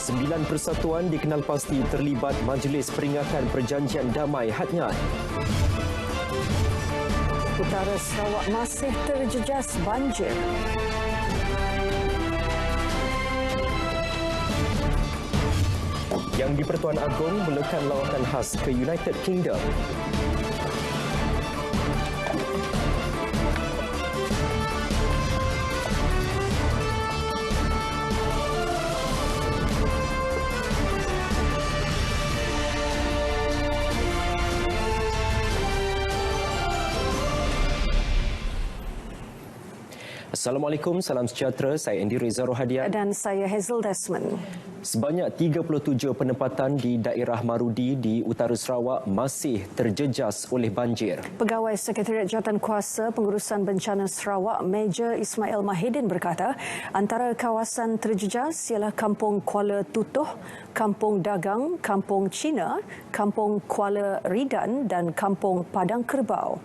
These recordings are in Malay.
9 persatuan dikenal pasti terlibat Majlis Peringatan Perjanjian Damai Hadngat. Utara Sarawak masih terjejas banjir. Yang di-Pertuan Agong melekan lawatan khas ke United Kingdom. Assalamualaikum, salam sejahtera. Saya Andy Reza Rohadian. Dan saya Hazel Desmond. Sebanyak 37 penempatan di daerah Marudi di Utara Sarawak masih terjejas oleh banjir. Pegawai Sekretariat Jawatankuasa Pengurusan Bencana Sarawak, Major Ismail Mahidin berkata, antara kawasan terjejas ialah Kampung Kuala Tutuh, Kampung Dagang, Kampung Cina, Kampung Kuala Ridan dan Kampung Padang Kerbau.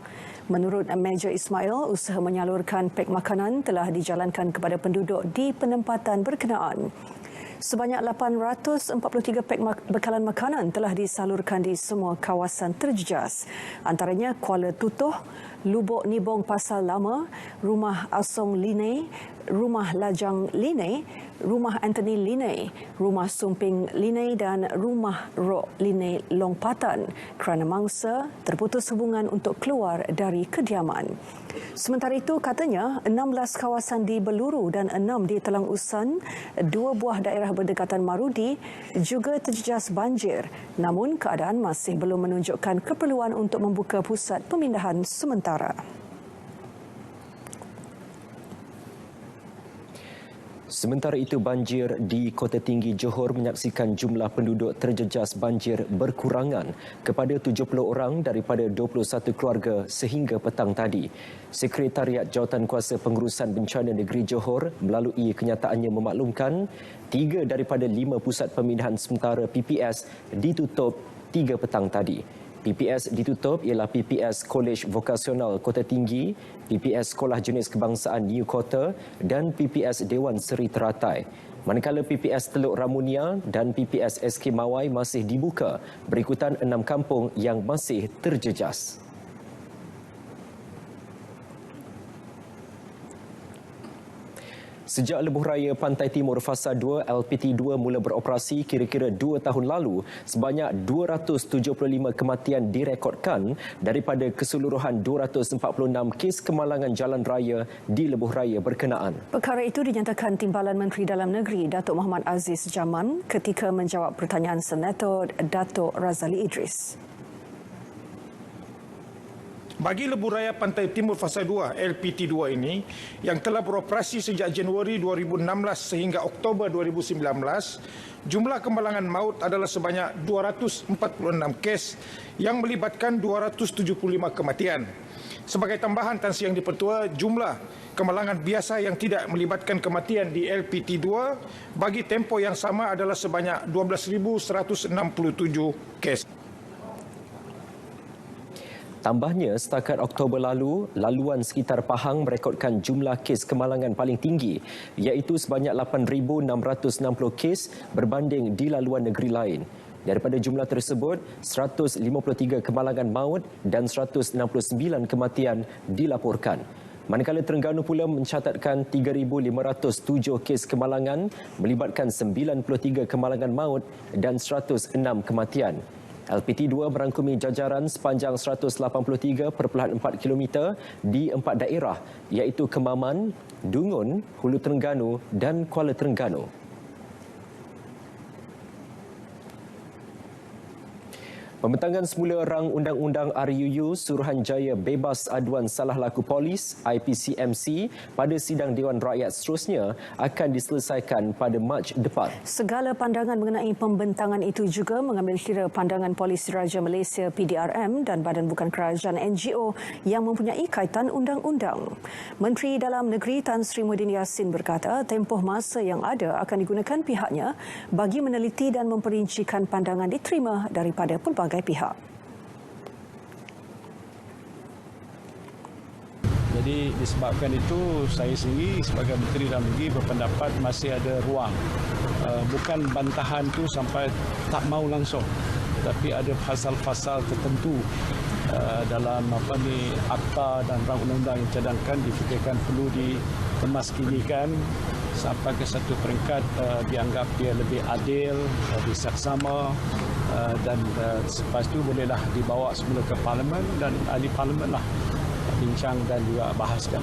Menurut Major Ismail, usaha menyalurkan pek makanan telah dijalankan kepada penduduk di penempatan berkenaan. Sebanyak 843 pek bekalan makanan telah disalurkan di semua kawasan terjejas. Antaranya Kuala Tutuh, Lubuk Nibong Pasar Lama, Rumah Asong Linei, Rumah Lajang Linei, Rumah Anthony Linei, Rumah Sumping Linei dan Rumah Rok Linei Longpatan kerana mangsa terputus hubungan untuk keluar dari kediaman. Sementara itu, katanya 16 kawasan di Beluru dan 6 di Telang Usan, 2 buah daerah berdekatan Marudi juga terjejas banjir. Namun, keadaan masih belum menunjukkan keperluan untuk membuka pusat pemindahan sementara. Sementara itu, banjir di Kota Tinggi Johor menyaksikan jumlah penduduk terjejas banjir berkurangan kepada 70 orang daripada 21 keluarga sehingga petang tadi. Sekretariat Jawatankuasa Pengurusan Bencana Negeri Johor melalui kenyataannya memaklumkan 3 daripada 5 pusat pemindahan sementara PPS ditutup 3 petang tadi. PPS ditutup ialah PPS Kolej Vokasional Kota Tinggi, PPS Sekolah Jenis Kebangsaan New Kota dan PPS Dewan Seri Teratai. Manakala PPS Teluk Ramunia dan PPS SK Mawai masih dibuka berikutan 6 kampung yang masih terjejas. Sejak Lebuh Raya Pantai Timur Fasa 2 LPT2 mula beroperasi kira-kira 2 tahun lalu, sebanyak 275 kematian direkodkan daripada keseluruhan 246 kes kemalangan jalan raya di Lebuh Raya berkenaan. Perkara itu dinyatakan Timbalan Menteri Dalam Negeri Datuk Muhammad Aziz Jaman ketika menjawab pertanyaan Senator Datuk Razali Idris. Bagi Lebuh Raya Pantai Timur Fasa 2 LPT2 ini yang telah beroperasi sejak Januari 2016 sehingga Oktober 2019, jumlah kemalangan maut adalah sebanyak 246 kes yang melibatkan 275 kematian. Sebagai tambahan, Tan Sri Yang di-Pertua, jumlah kemalangan biasa yang tidak melibatkan kematian di LPT2 bagi tempoh yang sama adalah sebanyak 12,167 kes. Tambahnya, setakat Oktober lalu, laluan sekitar Pahang merekodkan jumlah kes kemalangan paling tinggi iaitu sebanyak 8,660 kes berbanding di laluan negeri lain. Daripada jumlah tersebut, 153 kemalangan maut dan 169 kematian dilaporkan. Manakala Terengganu pula mencatatkan 3,507 kes kemalangan melibatkan 93 kemalangan maut dan 106 kematian. LPT2 merangkumi jajaran sepanjang 183.4 km di 4 daerah iaitu Kemaman, Dungun, Hulu Terengganu dan Kuala Terengganu. Pembentangan semula rang Undang-Undang RUU Suruhanjaya Bebas Aduan Salah Laku Polis IPCMC pada sidang Dewan Rakyat seterusnya akan diselesaikan pada Mac depan. Segala pandangan mengenai pembentangan itu juga mengambil kira pandangan Polisi Raja Malaysia PDRM dan Badan Bukan Kerajaan NGO yang mempunyai kaitan undang-undang. Menteri Dalam Negeri Tan Sri Muhyiddin Yassin berkata tempoh masa yang ada akan digunakan pihaknya bagi meneliti dan memperincikan pandangan diterima daripada pelbagai pihak. Jadi Jadi disebabkan itu saya sendiri sebagai Menteri Dalam Negeri berpendapat masih ada ruang. Bukan bantahan tu sampai tak mau langsung, tapi ada pasal-pasal tertentu dalam akta dan rang undang-undang yang cadangkan difikirkan perlu ditemaskinikan sampai ke satu peringkat dianggap dia lebih adil, lebih saksama, dan selepas itu bolehlah dibawa semula ke Parlimen dan ahli Parlimen lah bincang dan juga bahaskan.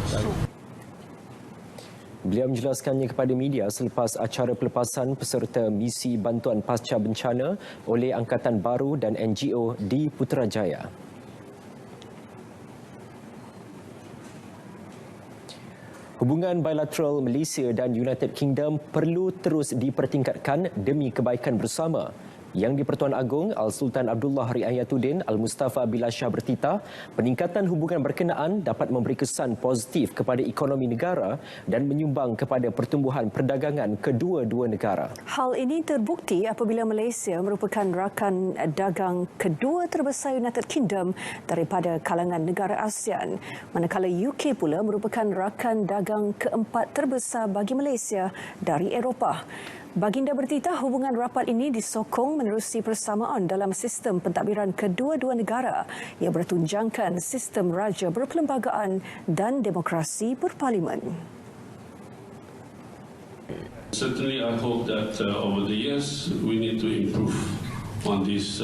Beliau menjelaskannya kepada media selepas acara pelepasan peserta misi bantuan pasca bencana oleh Angkatan Baru dan NGO di Putrajaya. Hubungan bilateral Malaysia dan United Kingdom perlu terus dipertingkatkan demi kebaikan bersama. Yang di-Pertuan Agong Al-Sultan Abdullah Riayatuddin Al-Mustafa Bilal Shah bertitah, peningkatan hubungan berkenaan dapat memberi kesan positif kepada ekonomi negara dan menyumbang kepada pertumbuhan perdagangan kedua-dua negara. Hal ini terbukti apabila Malaysia merupakan rakan dagang kedua terbesar United Kingdom daripada kalangan negara ASEAN, manakala UK pula merupakan rakan dagang keempat terbesar bagi Malaysia dari Eropah. Baginda bertitah hubungan rapat ini disokong menerusi persamaan dalam sistem pentadbiran kedua-dua negara yang bertunjangkan sistem raja berperlembagaan dan demokrasi berparlimen. Certainly, I hope that over the years we need to improve on this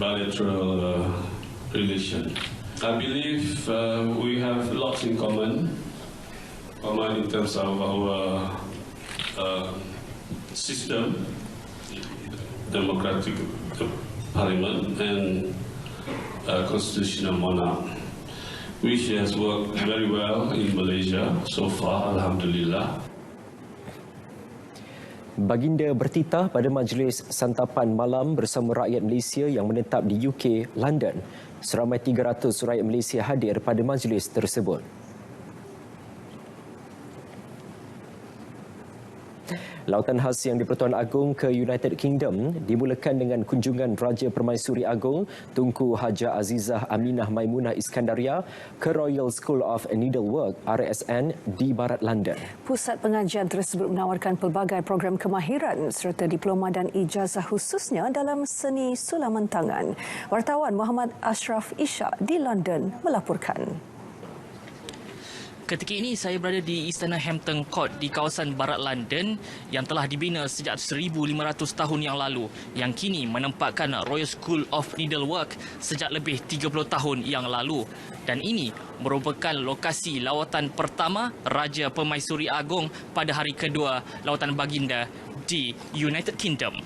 bilateral relation. I believe we have lots in common in terms of our system, democratic parliament and constitutional monarch, which has worked very well in Malaysia so far, Alhamdulillah. Baginda bertitah pada majlis santapan malam bersama rakyat Malaysia yang menetap di UK, London. Seramai 300 rakyat Malaysia hadir pada majlis tersebut. Lautan khas yang di-Pertuan Agong ke United Kingdom dimulakan dengan kunjungan Raja Permaisuri Agong Tunku Haja Azizah Aminah Maimunah Iskandaria ke Royal School of Needlework RSN di Barat London. Pusat pengajian tersebut menawarkan pelbagai program kemahiran serta diploma dan ijazah khususnya dalam seni sulaman tangan. Wartawan Muhammad Ashraf Ishak di London melaporkan. Ketika ini saya berada di Istana Hampton Court di kawasan Barat London yang telah dibina sejak 1,500 tahun yang lalu, yang kini menempatkan Royal School of Needlework sejak lebih 30 tahun yang lalu. Dan ini merupakan lokasi lawatan pertama Raja Permaisuri Agong pada hari kedua lawatan baginda di United Kingdom.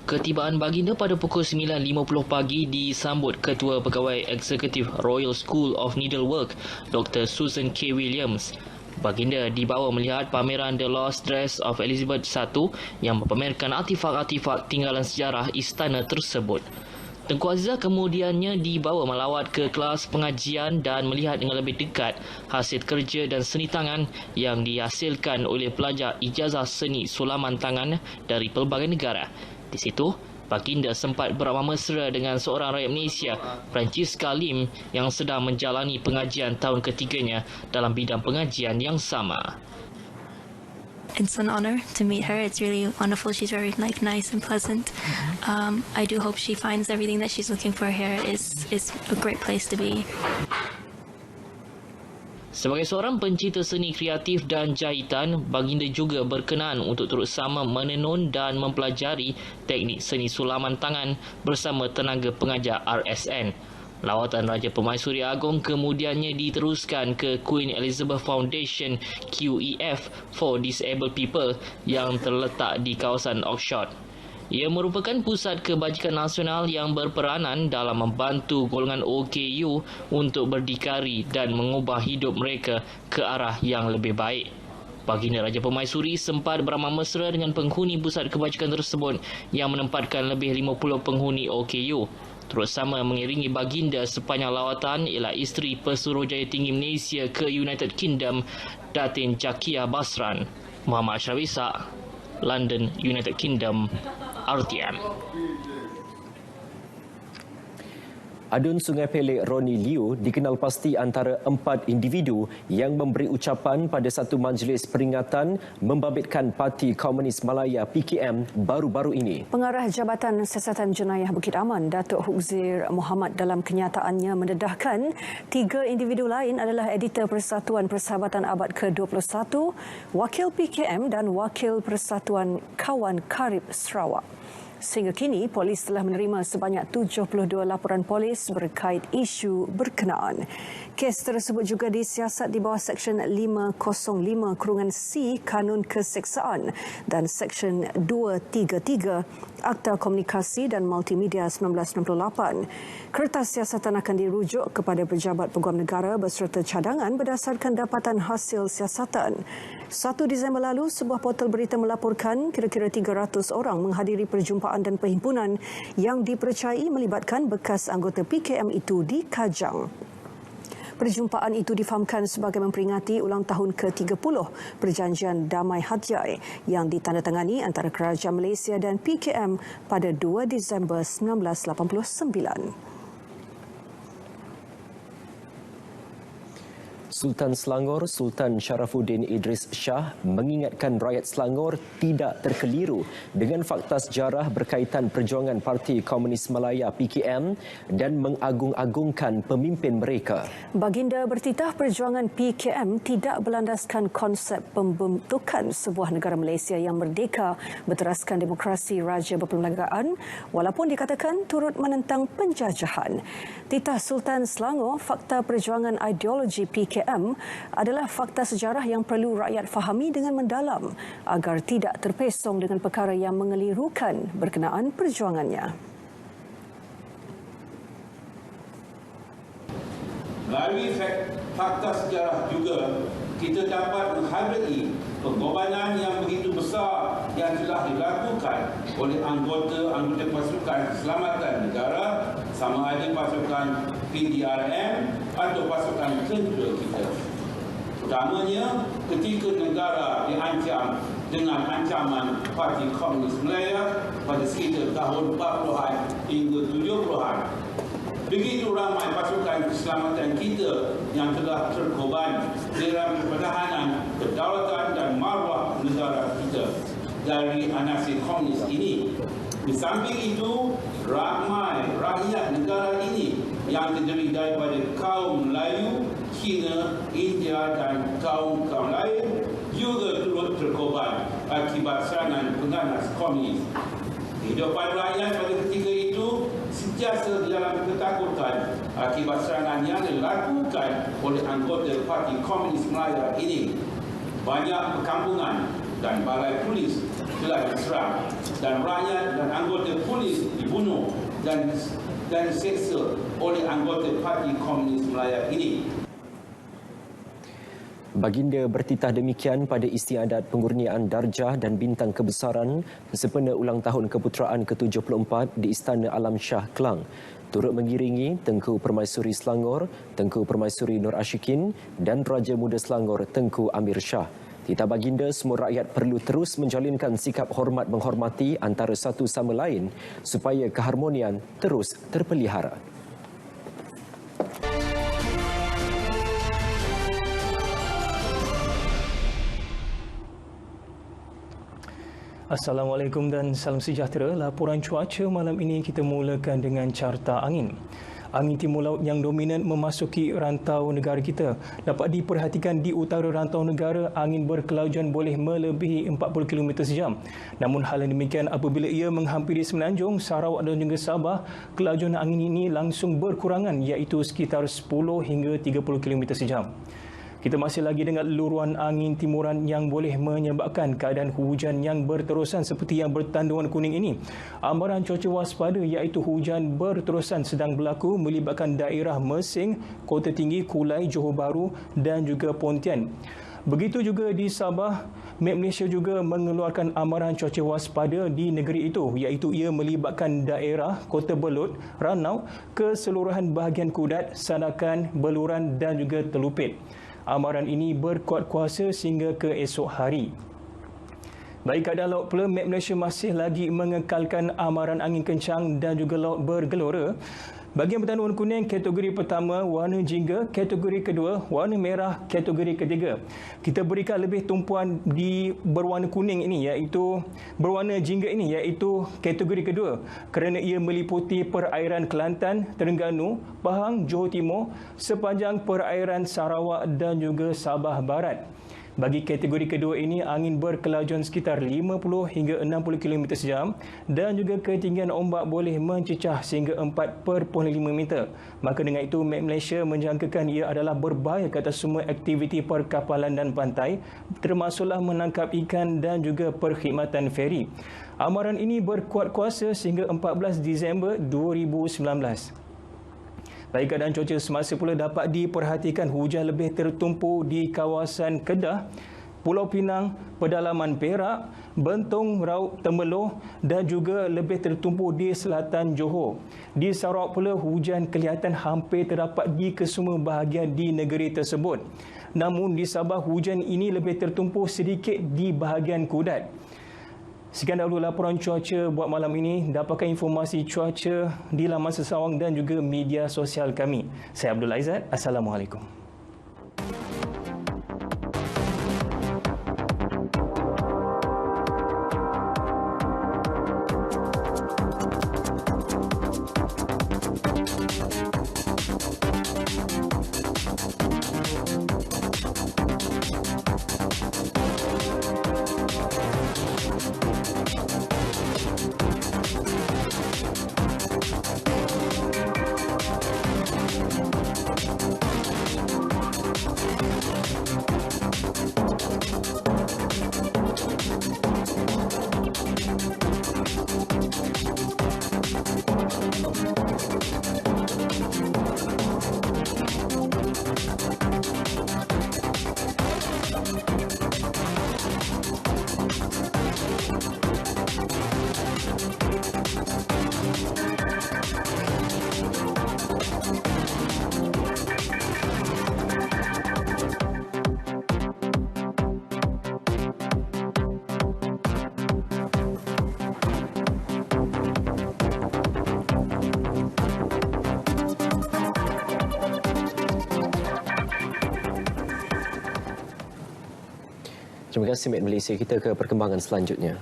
Ketibaan baginda pada pukul 9.50 pagi disambut Ketua Pegawai Eksekutif Royal School of Needlework, Dr. Susan K. Williams. Baginda dibawa melihat pameran The Lost Dress of Elizabeth I yang mempamerkan artifak-artifak tinggalan sejarah istana tersebut. Tunku Azizah kemudiannya dibawa melawat ke kelas pengajian dan melihat dengan lebih dekat hasil kerja dan seni tangan yang dihasilkan oleh pelajar ijazah seni sulaman tangan dari pelbagai negara. Di situ, baginda sempat beramah mesra dengan seorang rakyat Malaysia, Francisca Lim, yang sedang menjalani pengajian tahun ketiganya dalam bidang pengajian yang sama. It's an honor to meet her. It's really wonderful. She's very nice and pleasant. I do hope she finds everything that she's looking for here is a great place to be. Sebagai seorang pencipta seni kreatif dan jahitan, baginda juga berkenan untuk turut sama menenun dan mempelajari teknik seni sulaman tangan bersama tenaga pengajar RSN. Lawatan Raja Permaisuri Agong kemudiannya diteruskan ke Queen Elizabeth Foundation QEF for Disabled People yang terletak di kawasan Oxford. Ia merupakan pusat kebajikan nasional yang berperanan dalam membantu golongan OKU untuk berdikari dan mengubah hidup mereka ke arah yang lebih baik. Baginda Raja Permaisuri sempat beramah mesra dengan penghuni pusat kebajikan tersebut yang menempatkan lebih 50 penghuni OKU. Turut sama mengiringi baginda sepanjang lawatan ialah isteri Pesuruhjaya Tinggi Malaysia ke United Kingdom, Datin Jakia Basran. Muhammad Ashraf Ishak, London, United Kingdom, RTM. Adun Sungai Pelik Roni Liu dikenal pasti antara 4 individu yang memberi ucapan pada satu majlis peringatan membabitkan Parti Komunis Malaya PKM baru-baru ini. Pengarah Jabatan Siasatan Jenayah Bukit Aman, Datuk Hugzir Mohamad dalam kenyataannya mendedahkan 3 individu lain adalah editor Persatuan Persahabatan Abad ke-21, Wakil PKM dan Wakil Persatuan Kawan Karib Sarawak. Sehingga kini, polis telah menerima sebanyak 72 laporan polis berkait isu berkenaan. Kes tersebut juga disiasat di bawah Seksyen 505-C Kanun Keseksaan dan Seksyen 233 Akta Komunikasi dan Multimedia 1968. Kertas siasatan akan dirujuk kepada pejabat peguam negara beserta cadangan berdasarkan dapatan hasil siasatan. 1 Disember lalu, sebuah portal berita melaporkan kira-kira 300 orang menghadiri perjumpaan dan perhimpunan yang dipercayai melibatkan bekas anggota PKM itu di Kajang. Perjumpaan itu difahamkan sebagai memperingati ulang tahun ke-30 Perjanjian Damai Hadjai yang ditandatangani antara Kerajaan Malaysia dan PKM pada 2 Disember 1989. Sultan Selangor Sultan Sharafuddin Idris Shah mengingatkan rakyat Selangor tidak terkeliru dengan fakta sejarah berkaitan perjuangan Parti Komunis Malaya PKM dan mengagung-agungkan pemimpin mereka. Baginda bertitah perjuangan PKM tidak berlandaskan konsep pembentukan sebuah negara Malaysia yang merdeka berteraskan demokrasi raja berperlembagaan walaupun dikatakan turut menentang penjajahan. Titah Sultan Selangor, fakta perjuangan ideologi PKM adalah fakta sejarah yang perlu rakyat fahami dengan mendalam agar tidak terpesong dengan perkara yang mengelirukan berkenaan perjuangannya. Melalui fakta sejarah juga, kita dapat menghadiri pengorbanan yang begitu besar yang telah dilakukan oleh anggota pasukan keselamatan negara, sama ada pasukan PDRM atau pasukan tentera kita. Utamanya ketika negara diancam dengan ancaman Parti Komunis Malaya pada sekitar tahun 40-an hingga 70-an. Begitu ramai pasukan keselamatan kita yang telah terkorban dalam pertahanan kedaulatan dan maruah negara kita dari anasir komunis ini. Di samping itu, ramai rakyat negara ini yang terdiri daripada kaum Melayu, Cina, India dan kaum-kaum lain juga turut terkorban akibat serangan pengganas komunis. Kehidupan rakyat pada ketika itu sentiasa dalam ketakutan akibat serangan yang dilakukan oleh anggota Parti Komunis Malaya ini. Banyak perkampungan dan balai polis telah diserang dan rakyat dan anggota polis dibunuh dan diseksa oleh anggota Parti Komunis Malaya ini. Baginda bertitah demikian pada istiadat pengurniaan darjah dan bintang kebesaran sempena ulang tahun keputeraan ke-74 di Istana Alam Shah Kelang. Turut mengiringi Tengku Permaisuri Selangor, Tengku Permaisuri Nur Ashikin dan Raja Muda Selangor Tengku Amir Shah. Titah baginda, semua rakyat perlu terus menjalinkan sikap hormat menghormati antara satu sama lain supaya keharmonian terus terpelihara. Assalamualaikum dan salam sejahtera. Laporan cuaca malam ini kita mulakan dengan carta angin. Angin timur laut yang dominan memasuki rantau negara kita. Dapat diperhatikan di utara rantau negara, angin berkelaujan boleh melebihi 40 km sejam. Namun hal demikian apabila ia menghampiri Semenanjung, Sarawak dan juga Sabah, kelaujan angin ini langsung berkurangan iaitu sekitar 10 hingga 30 km sejam. Kita masih lagi dengan luruan angin timuran yang boleh menyebabkan keadaan hujan yang berterusan seperti yang bertandungan kuning ini. Amaran cuaca waspada iaitu hujan berterusan sedang berlaku melibatkan daerah Mersing, Kota Tinggi, Kulai, Johor Bahru dan juga Pontian. Begitu juga di Sabah, Met Malaysia juga mengeluarkan amaran cuaca waspada di negeri itu iaitu ia melibatkan daerah Kota Belud, Ranau, keseluruhan bahagian Kudat, Sandakan, Beluran dan juga Telupit. Amaran ini berkuat kuasa sehingga ke esok hari. Baik, keadaan laut pula, Met Malaysia masih lagi mengekalkan amaran angin kencang dan juga laut bergelora. Bahagian bertanda warna kuning kategori pertama, warna jingga kategori kedua, warna merah kategori ketiga. Kita berikan lebih tumpuan di berwarna kuning ini iaitu berwarna jingga ini iaitu kategori kedua kerana ia meliputi perairan Kelantan, Terengganu, Pahang, Johor Timur sepanjang perairan Sarawak dan juga Sabah Barat. Bagi kategori kedua ini, angin berkelajuan sekitar 50 hingga 60 km sejam dan juga ketinggian ombak boleh mencecah sehingga 4.5 meter. Maka dengan itu, Met Malaysia menjangkakan ia adalah berbahaya ke atas semua aktiviti perkapalan dan pantai, termasuklah menangkap ikan dan juga perkhidmatan feri. Amaran ini berkuat kuasa sehingga 14 Disember 2019. Baik, keadaan cuaca semasa pula dapat diperhatikan hujan lebih tertumpu di kawasan Kedah, Pulau Pinang, pedalaman Perak, Bentong, Raub, Temerloh dan juga lebih tertumpu di selatan Johor. Di Sarawak pula hujan kelihatan hampir terdapat di kesemua bahagian di negeri tersebut. Namun di Sabah hujan ini lebih tertumpu sedikit di bahagian Kudat. Sekian dahulu laporan cuaca buat malam ini. Dapatkan informasi cuaca di laman Sesawang dan juga media sosial kami. Saya Abdul Aizat. Assalamualaikum. Terima kasih, Met Malaysia. Kita ke perkembangan selanjutnya.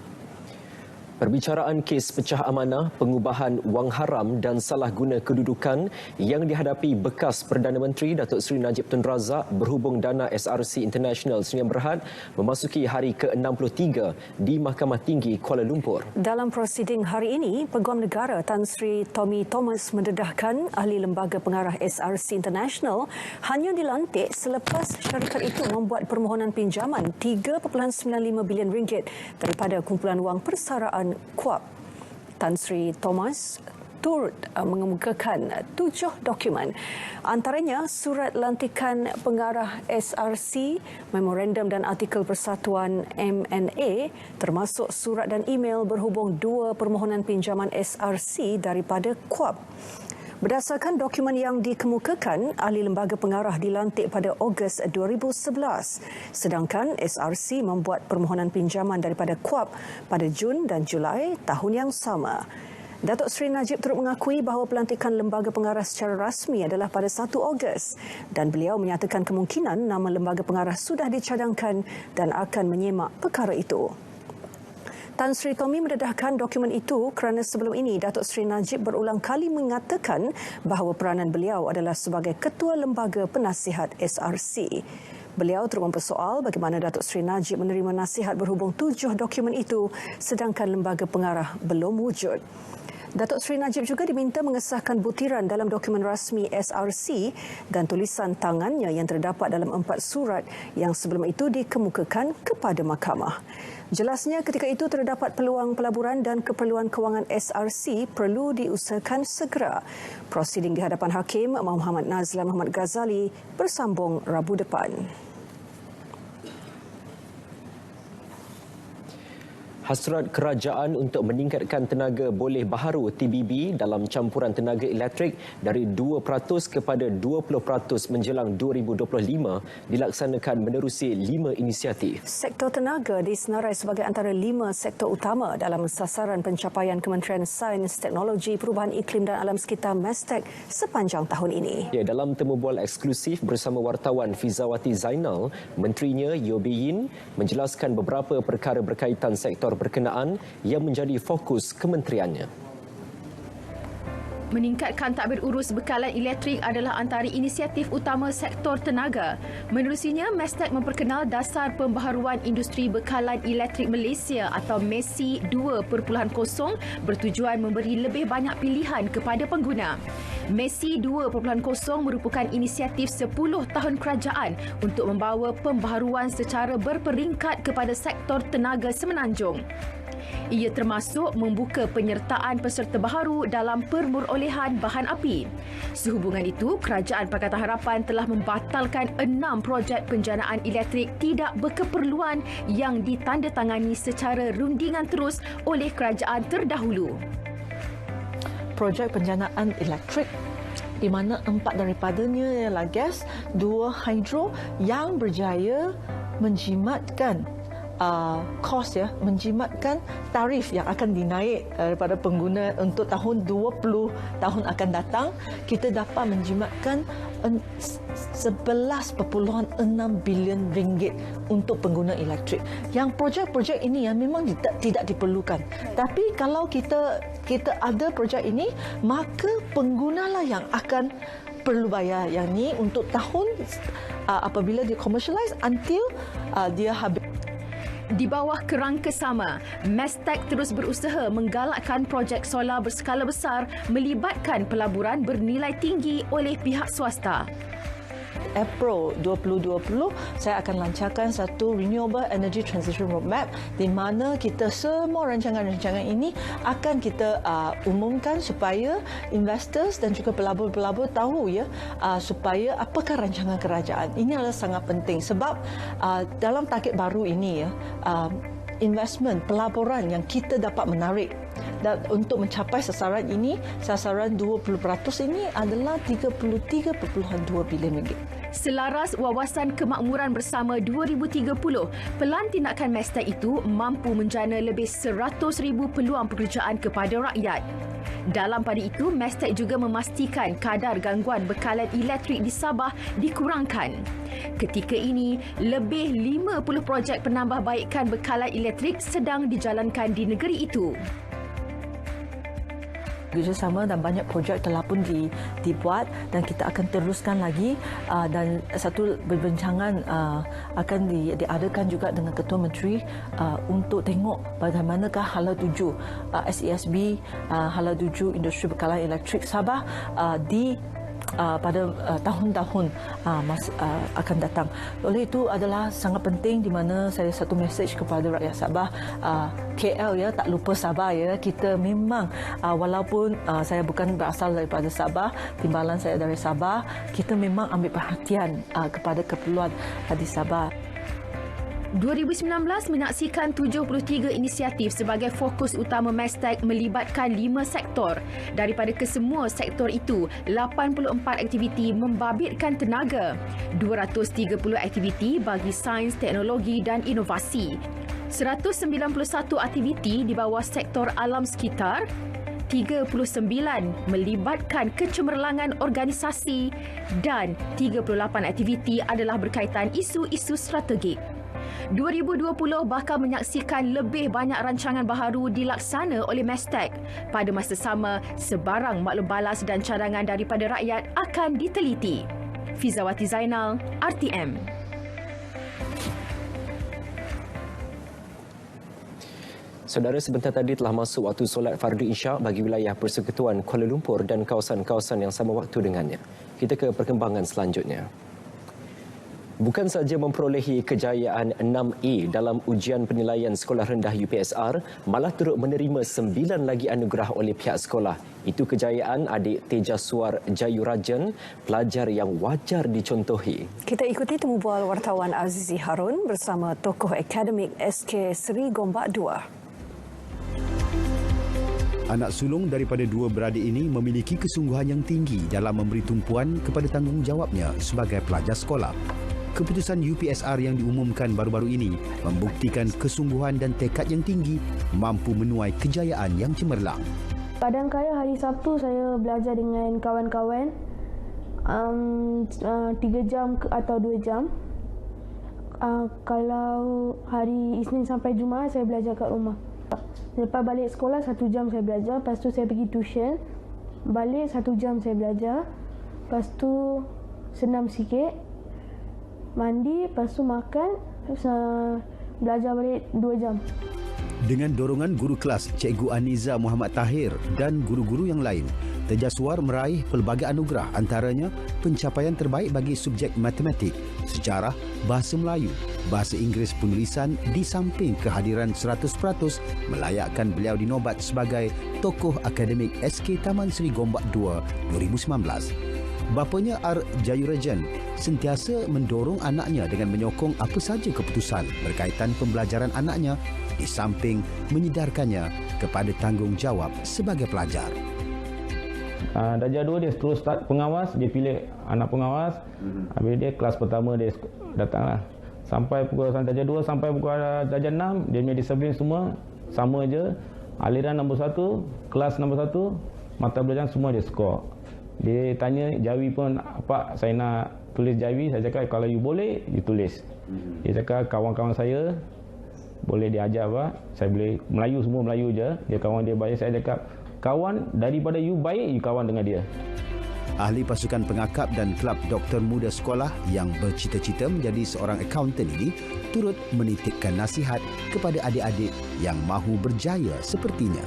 Perbicaraan kes pecah amanah, pengubahan wang haram dan salah guna kedudukan yang dihadapi bekas Perdana Menteri Datuk Seri Najib Tun Razak berhubung dana SRC International Senin Berhad memasuki hari ke-63 di Mahkamah Tinggi Kuala Lumpur. Dalam prosiding hari ini, Peguam Negara Tan Sri Tommy Thomas mendedahkan ahli lembaga pengarah SRC International hanya dilantik selepas syarikat itu membuat permohonan pinjaman RM3.95 bilion daripada kumpulan wang persaraan Kuab. Tan Sri Thomas turut mengemukakan 7 dokumen. Antaranya surat lantikan pengarah SRC, memorandum dan artikel persatuan MNA, termasuk surat dan email berhubung 2 permohonan pinjaman SRC daripada Kuab. Berdasarkan dokumen yang dikemukakan, ahli lembaga pengarah dilantik pada Ogos 2011, sedangkan SRC membuat permohonan pinjaman daripada Kuab pada Jun dan Julai tahun yang sama. Datuk Seri Najib turut mengakui bahawa pelantikan lembaga pengarah secara rasmi adalah pada 1 Ogos dan beliau menyatakan kemungkinan nama lembaga pengarah sudah dicadangkan dan akan menyemak perkara itu. Tan Sri Tommy mendedahkan dokumen itu kerana sebelum ini Datuk Seri Najib berulang kali mengatakan bahawa peranan beliau adalah sebagai Ketua Lembaga Penasihat SRC. Beliau turut mempersoal bagaimana Datuk Seri Najib menerima nasihat berhubung 7 dokumen itu sedangkan lembaga pengarah belum wujud. Datuk Seri Najib juga diminta mengesahkan butiran dalam dokumen rasmi SRC dan tulisan tangannya yang terdapat dalam 4 surat yang sebelum itu dikemukakan kepada mahkamah. Jelasnya ketika itu terdapat peluang pelaburan dan keperluan kewangan SRC perlu diusahakan segera. Prosiding di hadapan Hakim Muhammad Nazlan Muhammad Ghazali bersambung Rabu depan. Hasrat kerajaan untuk meningkatkan tenaga boleh baharu TBB dalam campuran tenaga elektrik dari 2% kepada 20% menjelang 2025 dilaksanakan menerusi 5 inisiatif. Sektor tenaga disenarai sebagai antara 5 sektor utama dalam sasaran pencapaian Kementerian Sains, Teknologi, Perubahan Iklim dan Alam Sekitar MESTEC sepanjang tahun ini. Ya, dalam temubual eksklusif bersama wartawan Fizawati Zainal, Menterinya Yeo Bee Yin menjelaskan beberapa perkara berkaitan sektor berkenaan yang menjadi fokus kementeriannya. Meningkatkan tadbir urus bekalan elektrik adalah antara inisiatif utama sektor tenaga. Menerusinya, MESTEC memperkenal dasar pembaharuan industri bekalan elektrik Malaysia atau MESI 2.0 bertujuan memberi lebih banyak pilihan kepada pengguna. MESI 2.0 merupakan inisiatif 10 tahun kerajaan untuk membawa pembaharuan secara berperingkat kepada sektor tenaga semenanjung. Ia termasuk membuka penyertaan peserta baharu dalam permurolehan bahan api. Sehubungan itu, Kerajaan Pakatan Harapan telah membatalkan 6 projek penjanaan elektrik tidak berkeperluan yang ditandatangani secara rundingan terus oleh kerajaan terdahulu. Projek penjanaan elektrik di mana 4 daripadanya ialah gas, 2 hidro yang berjaya menjimatkan kos menjimatkan tarif yang akan dinaik daripada pengguna untuk tahun 20 tahun akan datang. Kita dapat menjimatkan 11.6 bilion ringgit untuk pengguna elektrik. Yang projek-projek ini yang memang tidak diperlukan. Tapi kalau kita ada projek ini, maka penggunalah yang akan perlu bayar. Yang ni untuk tahun apabila dia commercialize until dia habis. Di bawah kerangka sama, MESTEC terus berusaha menggalakkan projek solar berskala besar melibatkan pelaburan bernilai tinggi oleh pihak swasta. April 2020, saya akan lancarkan satu Renewable Energy Transition Roadmap di mana kita semua rancangan-rancangan ini akan kita umumkan supaya investors dan juga pelabur-pelabur tahu supaya apakah rancangan kerajaan. Ini adalah sangat penting sebab dalam target baru ini investment pelaburan yang kita dapat menarik dan untuk mencapai sasaran ini, sasaran 20% ini adalah 33.2 bilion ringgit. Selaras Wawasan Kemakmuran Bersama 2030, pelan tindakan MESTEC itu mampu menjana lebih 100,000 peluang pekerjaan kepada rakyat. Dalam pada itu, MESTEC juga memastikan kadar gangguan bekalan elektrik di Sabah dikurangkan. Ketika ini, lebih 50 projek penambahbaikan bekalan elektrik sedang dijalankan di negeri itu. Kerjasama dan banyak projek telah pun dibuat dan kita akan teruskan lagi dan satu perbincangan akan diadakan juga dengan Ketua Menteri untuk tengok bagaimanakah hala tuju SESB, hala tuju industri bekalan elektrik Sabah pada tahun-tahun akan datang. Oleh itu adalah sangat penting di mana saya satu mesej kepada rakyat Sabah, KL tak lupa Sabah kita memang walaupun saya bukan berasal daripada Sabah, timbalan saya dari Sabah, kita memang ambil perhatian kepada keperluan di Sabah. 2019 menyaksikan 73 inisiatif sebagai fokus utama MESTEC melibatkan 5 sektor. Daripada kesemua sektor itu, 84 aktiviti membabitkan tenaga, 230 aktiviti bagi sains, teknologi dan inovasi, 191 aktiviti di bawah sektor alam sekitar, 39 melibatkan kecemerlangan organisasi dan 38 aktiviti adalah berkaitan isu-isu strategik. 2020 bakal menyaksikan lebih banyak rancangan baharu dilaksana oleh MESTEC. Pada masa sama, sebarang maklum balas dan cadangan daripada rakyat akan diteliti. Fizawati Zainal, RTM. Saudara, sebentar tadi telah masuk waktu solat fardu Isyak bagi wilayah Persekutuan Kuala Lumpur dan kawasan-kawasan yang sama waktu dengannya. Kita ke perkembangan selanjutnya. Bukan sahaja memperolehi kejayaan 6A dalam ujian penilaian sekolah rendah UPSR, malah turut menerima 9 lagi anugerah oleh pihak sekolah. Itu kejayaan adik Tejaswar Jayurajan, pelajar yang wajar dicontohi. Kita ikuti temubual wartawan Azizi Harun bersama tokoh akademik SK Seri Gombak II. Anak sulung daripada dua beradik ini memiliki kesungguhan yang tinggi dalam memberi tumpuan kepada tanggungjawabnya sebagai pelajar sekolah. Keputusan UPSR yang diumumkan baru-baru ini membuktikan kesungguhan dan tekad yang tinggi mampu menuai kejayaan yang cemerlang. Kadang-kadang hari Sabtu saya belajar dengan kawan-kawan 3 jam atau 2 jam. Kalau hari Isnin sampai Jumaat saya belajar kat rumah. Lepas balik sekolah 1 jam saya belajar, lepas tu saya pergi tuition. Balik 1 jam saya belajar. Lepas tu senam sikit. Mandi, lepas tu makan, belajar balik 2 jam. Dengan dorongan guru kelas Cikgu Aniza Muhammad Tahir dan guru-guru yang lain, Tejaswar meraih pelbagai anugerah, antaranya pencapaian terbaik bagi subjek matematik, sejarah, bahasa Melayu, bahasa Inggeris penulisan, di samping kehadiran 100% melayakkan beliau dinobat sebagai tokoh akademik SK Taman Seri Gombak II 2019. Bapanya R. Jayurajan sentiasa mendorong anaknya dengan menyokong apa saja keputusan berkaitan pembelajaran anaknya di samping menyedarkannya kepada tanggungjawab sebagai pelajar. Darjah 2 dia terus start pengawas, dia pilih anak pengawas. Habis dia kelas pertama dia datanglah. Sampai pukul darjah 2 sampai pukul darjah 6 dia punya disiplin semua sama je. Aliran nombor 1, kelas nombor 1, mata pelajaran semua dia skor. Dia tanya jawi pun, "Pak, saya nak tulis jawi." Saya cakap, "Kalau you boleh, you tulis." Dia cakap, "Kawan-kawan saya boleh diajar Pak. Saya boleh Melayu, semua Melayu je." Dia kawan dia baik. Saya cakap, "Kawan daripada you baik, you kawan dengan dia." Ahli pasukan pengakap dan kelab doktor muda sekolah yang bercita-cita menjadi seorang akaunten ini turut menitikkan nasihat kepada adik-adik yang mahu berjaya sepertinya.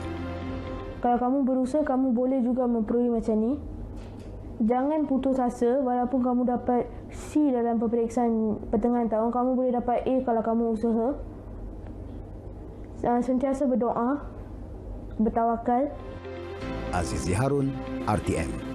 Kalau kamu berusaha, kamu boleh juga memperoleh macam ni. Jangan putus asa, walaupun kamu dapat C dalam peperiksaan pertengahan tahun, kamu boleh dapat A kalau kamu usaha. Sentiasa berdoa, bertawakal. Azizi Harun, RTM.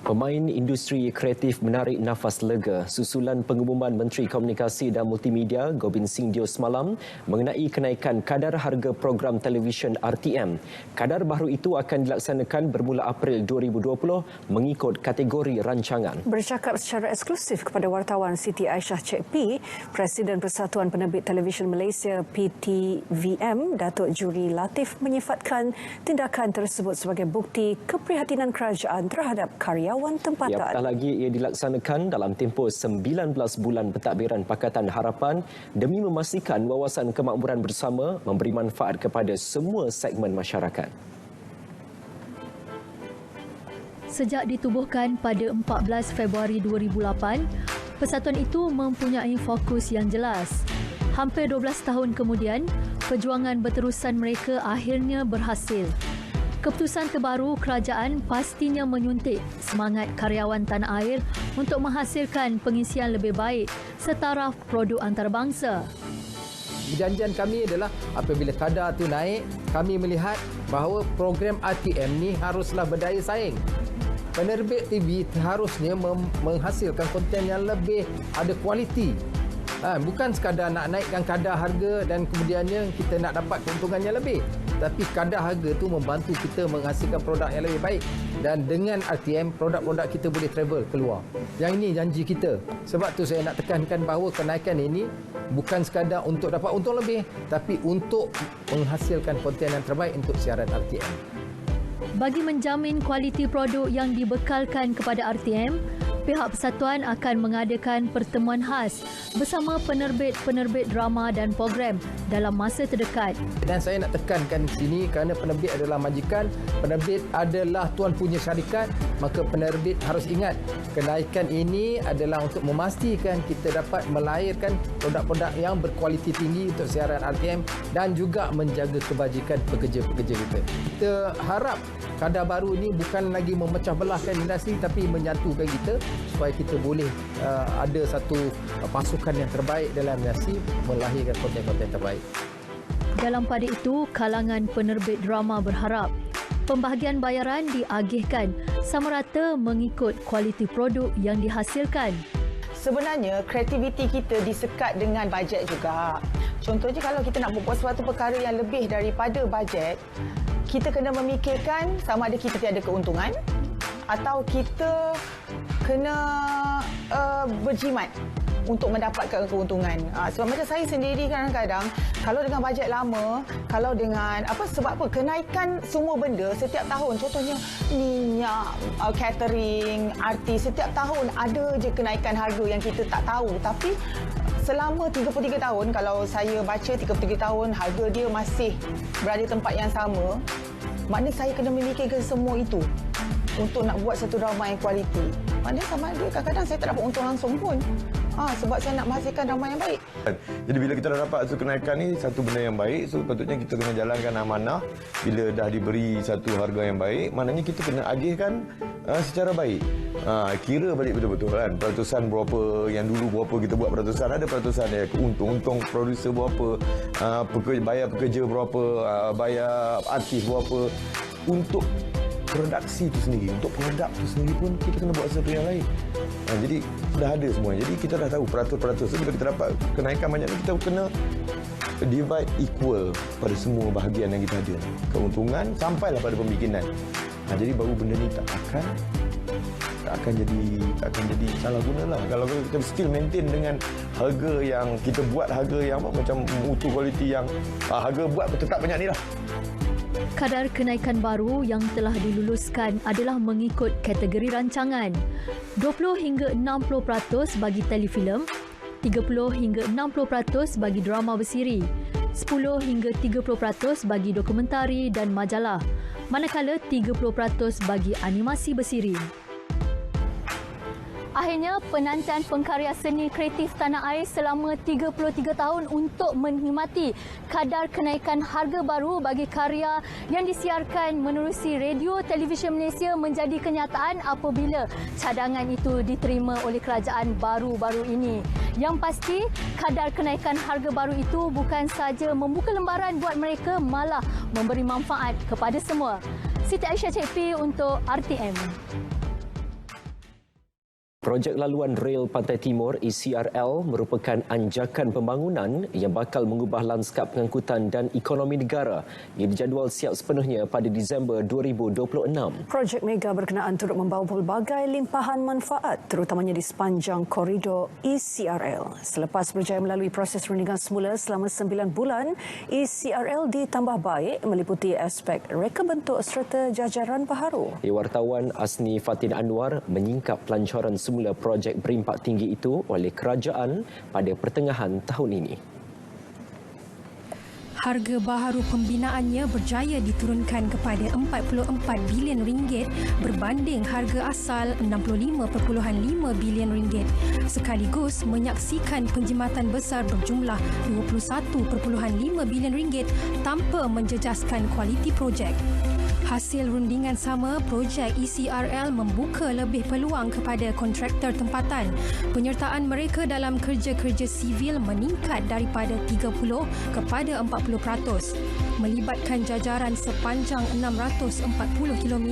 Pemain industri kreatif menarik nafas lega susulan pengumuman Menteri Komunikasi dan Multimedia Gobind Singh Dio semalam mengenai kenaikan kadar harga program televisyen RTM. Kadar baru itu akan dilaksanakan bermula April 2020 mengikut kategori rancangan. Bercakap secara eksklusif kepada wartawan Siti Aisyah Cik P, Presiden Persatuan Penerbit Televisyen Malaysia PTVM, Datuk Juri Latif menyifatkan tindakan tersebut sebagai bukti keprihatinan kerajaan terhadap karyawan tempatan. Apatah lagi ia dilaksanakan dalam tempoh 19 bulan pentadbiran Pakatan Harapan demi memastikan wawasan kemakmuran bersama memberi manfaat kepada semua segmen masyarakat. Sejak ditubuhkan pada 14 Februari 2008, persatuan itu mempunyai fokus yang jelas. Hampir 12 tahun kemudian, perjuangan berterusan mereka akhirnya berhasil. Keputusan terbaru kerajaan pastinya menyuntik semangat karyawan tanah air untuk menghasilkan pengisian lebih baik setaraf produk antarabangsa. Janjian kami adalah apabila kadar itu naik, kami melihat bahawa program RTM ni haruslah berdaya saing. Penerbit TV harusnya menghasilkan konten yang lebih ada kualiti. Bukan sekadar nak naikkan kadar harga dan kemudiannya kita nak dapat keuntungan yang lebih. Tapi kadar harga itu membantu kita menghasilkan produk yang lebih baik. Dan dengan RTM, produk-produk kita boleh travel keluar. Yang ini janji kita. Sebab tu saya nak tekankan bahawa kenaikan ini bukan sekadar untuk dapat untung lebih, tapi untuk menghasilkan konten yang terbaik untuk siaran RTM. Bagi menjamin kualiti produk yang dibekalkan kepada RTM, pihak persatuan akan mengadakan pertemuan khas bersama penerbit-penerbit drama dan program dalam masa terdekat. Dan saya nak tekankan di sini kerana penerbit adalah majikan, penerbit adalah tuan punya syarikat, maka penerbit harus ingat kenaikan ini adalah untuk memastikan kita dapat melahirkan produk-produk yang berkualiti tinggi untuk siaran RTM dan juga menjaga kebajikan pekerja-pekerja kita. Kita harap kadar baru ini bukan lagi memecah belahkan industri tapi menyatukan kita supaya kita boleh ada satu pasukan yang terbaik dalam industri melahirkan konten-konten terbaik. Dalam pada itu, kalangan penerbit drama berharap pembahagian bayaran diagihkan sama rata mengikut kualiti produk yang dihasilkan. Sebenarnya kreativiti kita disekat dengan bajet juga. Contohnya kalau kita nak buat suatu perkara yang lebih daripada bajet, kita kena memikirkan sama ada kita tiada keuntungan atau kita kena berjimat untuk mendapatkan keuntungan. Sebab macam saya sendiri kadang-kadang kalau dengan bajet lama, kalau dengan sebab apa kenaikan semua benda setiap tahun, contohnya minyak, catering, artis, setiap tahun ada je kenaikan harga yang kita tak tahu. Tapi selama 33 tahun, kalau saya baca 33 tahun harga dia masih berada tempat yang sama, maknanya saya kena memikirkan semua itu untuk nak buat satu drama yang kualiti. Maknanya sama ada kadang-kadang saya tak dapat untung langsung pun. Sebab saya nak menghasilkan drama yang baik. Jadi bila kita dah dapat satu kenaikan ni, satu benda yang baik, so patutnya kita kena jalankan amanah. Bila dah diberi satu harga yang baik, maknanya kita kena agihkan secara baik. Kira balik betul-betul kan. Peratusan berapa, yang dulu berapa kita buat peratusan, ada peratusan ya, untung produser berapa, bayar pekerja berapa, bayar artis berapa. Untuk produksi itu sendiri, untuk produk itu sendiri pun kita kena buat sesuatu yang lain. Jadi dah ada semua. Jadi kita dah tahu peratus-peratus. So, bila kita dapat kenaikan banyak ni, kita kena divide equal pada semua bahagian yang kita ada. Keuntungan sampailah pada pembikinan. Jadi baru benda ni tak akan jadi salah guna lah. Kalau kita still maintain dengan harga yang kita buat, harga yang macam mutu kualiti yang harga buat tetap banyak ni lah. Kadar kenaikan baru yang telah diluluskan adalah mengikut kategori rancangan. 20 hingga 60% bagi telefilm, 30 hingga 60% bagi drama bersiri, 10 hingga 30% bagi dokumentari dan majalah, manakala 30% bagi animasi bersiri. Akhirnya, penantian pengkarya seni kreatif tanah air selama 33 tahun untuk menikmati kadar kenaikan harga baru bagi karya yang disiarkan menerusi radio televisyen Malaysia menjadi kenyataan apabila cadangan itu diterima oleh kerajaan baru-baru ini. Yang pasti, kadar kenaikan harga baru itu bukan sahaja membuka lembaran buat mereka, malah memberi manfaat kepada semua. Siti Aisyah Cik P untuk RTM. Projek Laluan Rel Pantai Timur ECRL merupakan anjakan pembangunan yang bakal mengubah lanskap pengangkutan dan ekonomi negara. Ia dijadual siap sepenuhnya pada Disember 2026. Projek mega berkenaan turut membawa pelbagai limpahan manfaat terutamanya di sepanjang koridor ECRL. Selepas berjaya melalui proses rundingan semula selama 9 bulan, ECRL ditambah baik meliputi aspek reka bentuk serta jajaran baharu. Wartawan Asni Fatin Anwar menyingkap pelancaran semula projek berimpak tinggi itu oleh kerajaan pada pertengahan tahun ini. Harga baharu pembinaannya berjaya diturunkan kepada 44 bilion ringgit berbanding harga asal 65.5 bilion ringgit, sekaligus menyaksikan penjimatan besar berjumlah 21.5 bilion ringgit tanpa menjejaskan kualiti projek. Hasil rundingan sama, projek ECRL membuka lebih peluang kepada kontraktor tempatan. Penyertaan mereka dalam kerja-kerja sivil meningkat daripada 30 kepada 40%. Melibatkan jajaran sepanjang 640 km,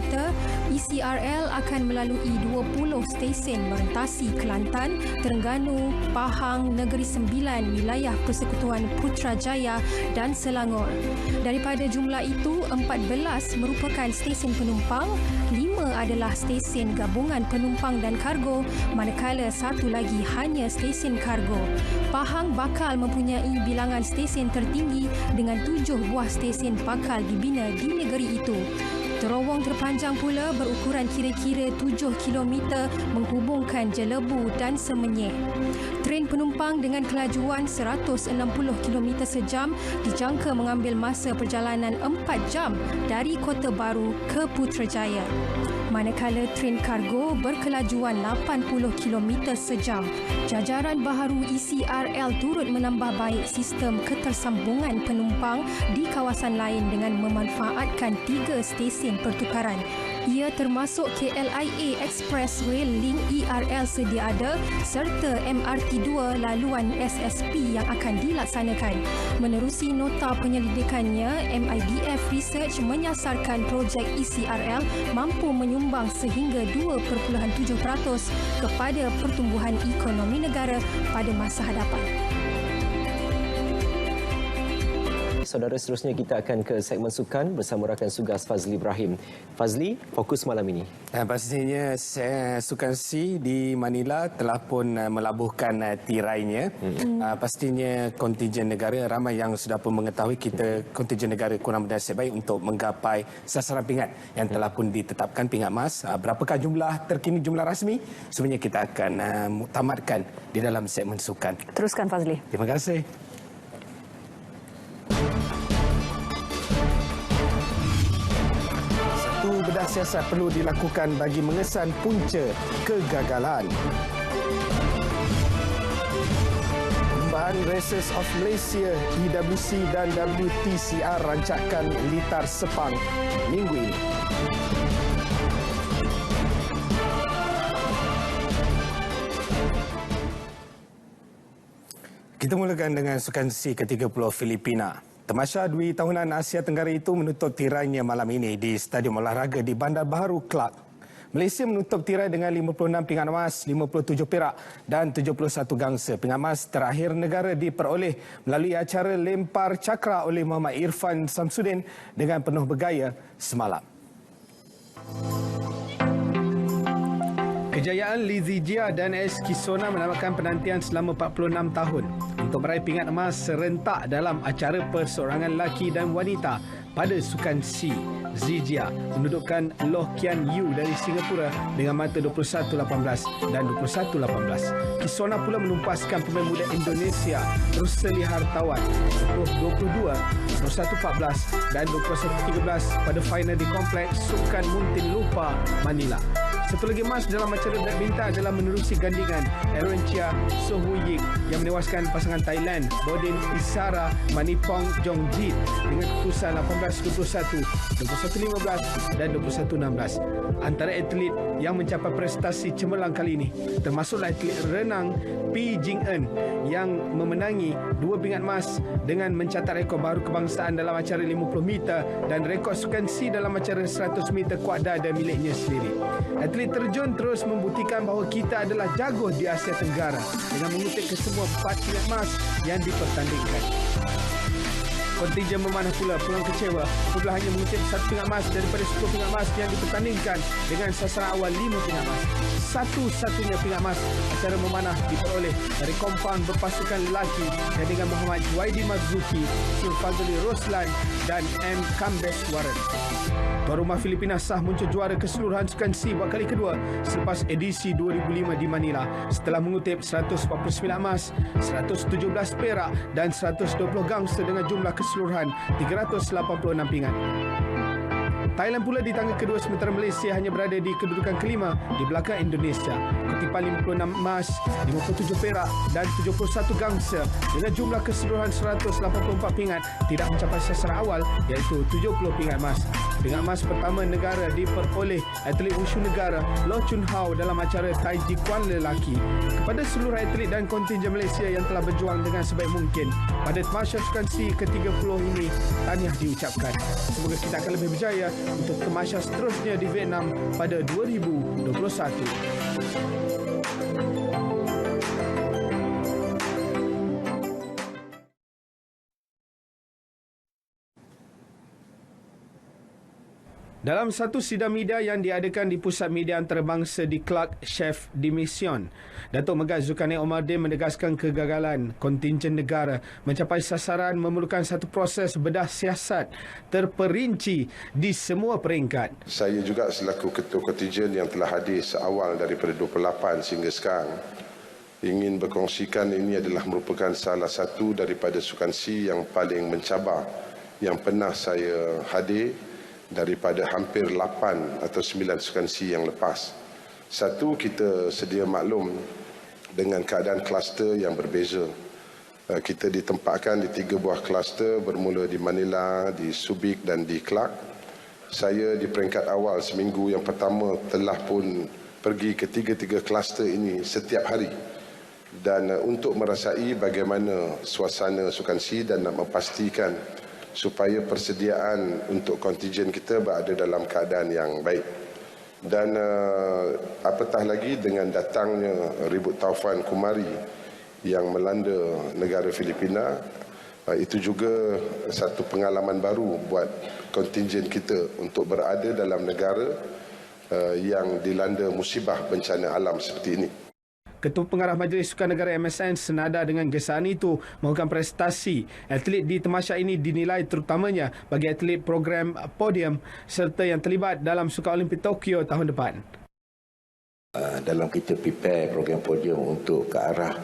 ECRL akan melalui 20 stesen merentasi Kelantan, Terengganu, Pahang, Negeri Sembilan, wilayah Persekutuan Putrajaya dan Selangor. Daripada jumlah itu, 14 merupakan stesen penumpang, 5 adalah stesen gabungan penumpang dan kargo, manakala satu lagi hanya stesen kargo. Pahang bakal mempunyai bilangan stesen tertinggi dengan 7 buah stesen bakal dibina di negeri itu. Terowong terpanjang pula berukuran kira-kira 7 km menghubungkan Jelebu dan Semenyih. Tren penumpang dengan kelajuan 160 km sejam dijangka mengambil masa perjalanan 4 jam dari Kota Baru ke Putrajaya. Manakala tren kargo berkelajuan 80 km sejam. Jajaran baharu ECRL turut menambah baik sistem ketersambungan penumpang di kawasan lain dengan memanfaatkan 3 stesen pertukaran. Ia termasuk KLIA Express Rail Link ERL sedia ada serta MRT2 laluan SSP yang akan dilaksanakan. Menerusi nota penyelidikannya, MIDF Research menyasarkan projek ECRL mampu menyumbang sehingga 2.7% kepada pertumbuhan ekonomi negara pada masa hadapan. saudara, seterusnya kita akan ke segmen sukan bersama rakan sugas Fazli Ibrahim. Fazli, fokus malam ini. Pastinya Sukan C di Manila telah pun melabuhkan tirainya. Pastinya kontingen negara, ramai yang sudah pun mengetahui kita kontingen negara kurang bernasib baik untuk menggapai sasaran pingat yang telah pun ditetapkan pingat emas. Berapakah jumlah terkini, jumlah rasmi? Sebenarnya kita akan tamatkan di dalam segmen sukan. Teruskan Fazli. Terima kasih. Bedah siasat perlu dilakukan bagi mengesan punca kegagalan. Perlumbaan Races of Malaysia, EWC dan WTCR rancakan litar Sepang minggu ini. Kita mulakan dengan Sukan C ke-30 Filipina. Tamasya Dwi Tahunan Asia Tenggara itu menutup tirainya malam ini di Stadium Olahraga di Bandar Baharu, Clark. Malaysia menutup tirai dengan 56 pingat emas, 57 perak dan 71 gangsa. Pingat emas terakhir negara diperoleh melalui acara lempar cakra oleh Muhammad Irfan Samsudin dengan penuh bergaya semalam. Kejayaan Lizzie Jia dan S. Kisona menamakan penantian selama 46 tahun untuk meraih pingat emas serentak dalam acara perseorangan lelaki dan wanita pada Sukan C. Zijia mendudukkan Loh Kian Yu dari Singapura dengan mata 21-18 dan 21-18. Kisona pula menumpaskan pemain muda Indonesia Rusli Hartawan 20-22, 21-14 dan 21-13 pada final di Kompleks Sukan Muntinlupa, Manila. Satu lagi emas dalam acara badminton adalah menerusi gandingan Aaron Chia So Hu Yik yang menewaskan pasangan Thailand Bodin Isara Manipong Jongjit dengan keputusan 18-21, 21-15 dan 21-16. Antara atlet yang mencapai prestasi cemerlang kali ini termasuklah atlet renang Pi Jing En yang memenangi 2 pingat emas dengan mencatat rekod baru kebangsaan dalam acara 50 meter dan rekod Sukan C dalam acara 100 meter kuat dada miliknya sendiri. Atlet terjun terus membuktikan bahawa kita adalah jago di Asia Tenggara dengan mengutip kesemua 4 pingat emas yang dipertandingkan. Kontingen memanah pula pulang kecewa apabila hanya mengutip 1 pingat emas daripada 10 pingat emas yang dipertandingkan dengan sasaran awal 5 pingat emas. Satu-satunya pingat emas acara memanah diperoleh dari kompaun berpasukan lelaki yang dengan Muhammad Waidi Mazuki, Sulfazli Roslan dan M. Kambes Warren. Tuan rumah Filipina sah muncul juara keseluruhan Sukan C buat kali kedua selepas edisi 2005 di Manila setelah mengutip 149 emas, 117 perak dan 120 gangsa dengan jumlah keseluruhan 386 pingat. Thailand pula di tangga kedua sementara Malaysia hanya berada di kedudukan kelima di belakang Indonesia. Kutipan 56 emas, 57 perak dan 71 gangsa dengan jumlah keseluruhan 184 pingat tidak mencapai sasaran awal iaitu 70 pingat emas. Pingat emas pertama negara diperoleh atlet wushu negara Loh Chun Hao dalam acara Taiji Kuan lelaki. Kepada seluruh atlet dan kontingen Malaysia yang telah berjuang dengan sebaik mungkin pada Tamasya Sukan C ke-30 ini, tahniah diucapkan. Semoga kita akan lebih berjaya untuk tamasya seterusnya di Vietnam pada 2021. Dalam satu sidang media yang diadakan di Pusat Media Antarabangsa di Clark, Chef di Mission, Datuk Megat Zulkarnain Omardin menegaskan kegagalan kontingen negara mencapai sasaran memerlukan satu proses bedah siasat terperinci di semua peringkat. Saya juga selaku ketua kontingen yang telah hadir seawal daripada 28 sehingga sekarang ingin berkongsikan ini adalah merupakan salah satu daripada Sukan C yang paling mencabar yang pernah saya hadir daripada hampir 8 atau 9 Sukan C yang lepas. Satu, kita sedia maklum dengan keadaan kluster yang berbeza. Kita ditempatkan di 3 buah kluster bermula di Manila, di Subic dan di Clark. Saya di peringkat awal seminggu yang pertama telah pun pergi ke 3 kluster ini setiap hari. Dan untuk merasai bagaimana suasana Sukan C dan nak memastikan supaya persediaan untuk kontingen kita berada dalam keadaan yang baik. Dan apatah lagi dengan datangnya ribut taufan Kumari yang melanda negara Filipina, Itu juga satu pengalaman baru buat kontingen kita untuk berada dalam negara yang dilanda musibah bencana alam seperti ini. Ketua Pengarah Majlis Sukan Negara MSN senada dengan gesaan itu mahukan prestasi atlet di tamasya ini dinilai terutamanya bagi atlet program podium serta yang terlibat dalam Sukan Olimpik Tokyo tahun depan. Dalam kita prepare program podium untuk ke arah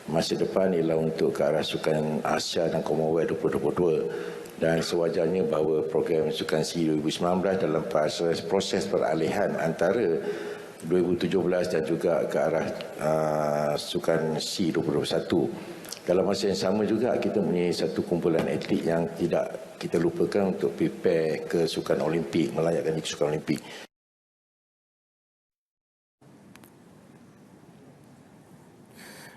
masa depan ialah untuk ke arah Sukan Asia dan Commonwealth 2022 dan sewajarnya bahawa program Sukan SEA 2019 dalam proses peralihan antara 2017 dan juga ke arah Sukan SEA 2021. Dalam masa yang sama juga kita mempunyai satu kumpulan atlet yang tidak kita lupakan untuk prepare ke Sukan Olimpik, melayakkan ke Sukan Olimpik.